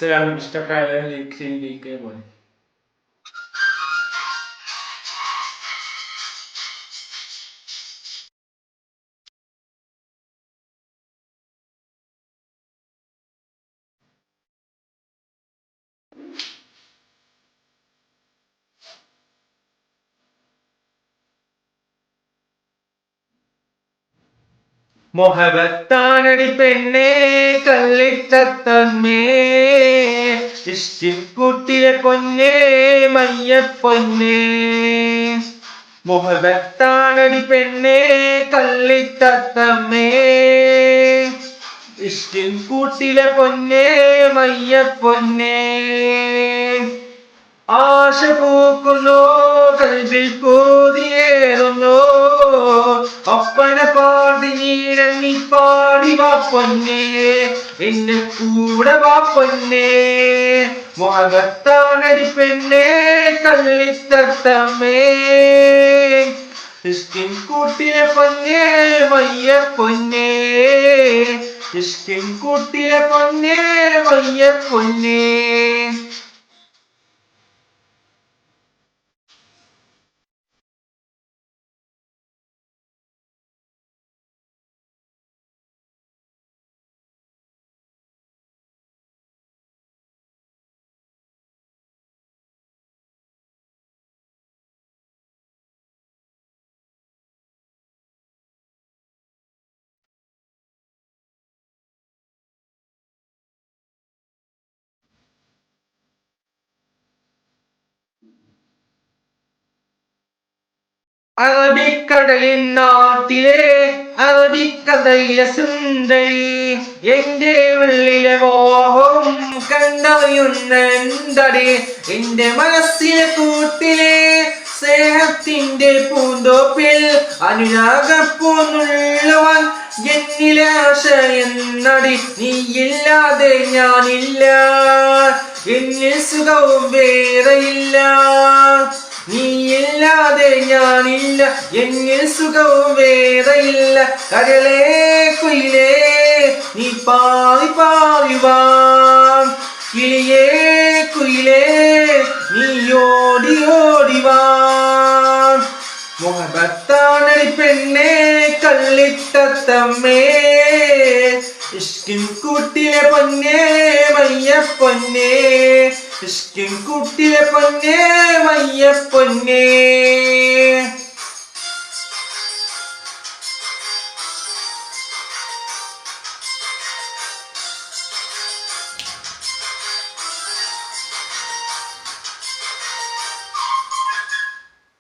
ഇഷ്ടപ്രായ ചെയ്തിരിക്കുക പോലെ മൊഹബത്താനടി പെണ്ണേ കള്ളിത്തത്തമ്മേ ഇഷ്ടിക്കൂട്ടിലെ പൊന്നേ മയ്യപ്പൊന്നേ മൊഹബത്താനടി പെണ്ണേ കള്ളിത്തത്തമ്മേ ഇഷ്ടിക്കൂട്ടിലെ പൊന്നേ മയ്യപ്പൊന്നേ ആശ പൂക്കുന്നു കൽവിൽ കൂതിയേറുന്നു ഒപ്പന പാടി നീരങ്ങി പാടി വാ പൊന്നേ എന്നെ കൂടെ വാ പൊന്നേ മുഖത്താനടി പെണ്ണേ കള്ളിത്തത്തമ്മേ ഇഷ്കിൻ കൂട്ടിലെ പൊന്നേ മയ്യ പൊന്നേ ഇഷ്കിൻ കൂട്ടിലെ പൊന്നേ മയ്യ പൊന്നേ അറബിക്കടലിൻ നാട്ടിലെ അറബിക്കഥയിലെ സുന്ദരി എന്റെ ഉള്ളിലെ മോഹം കണ്ടറിയുന്നടി എന്റെ മനസ്സിലെ കൂട്ടിലെ സ്നേഹത്തിന്റെ പൂന്തോപ്പിൽ അനുരാഗപ്പൂന്നുള്ളവൻ എന്നിലെ ആശയെന്നടി നീയില്ലാതെ ഞാനില്ല എന്നിൽ സുഖവും വേറെയില്ല നീയില്ലാതെ ഞാനില്ല എന്നിൽ സുഖവും വേറെയില്ല കരളേ കുയിലേ നീ പാറി പാറി വാ കിളിയേ കുയിലേ നീ ഓടി ഓടി വാ മുഹബത്താനടി പെണ്ണേ കള്ളിത്തത്തമ്മേ ഇഷ്കിൻ കൂട്ടിലെ പൊന്നേ മയ്യ പൊന്നേ ഇഷ്കിൻ കൂട്ടിലെ പൊന്നേ മയ്യ പൊന്നേ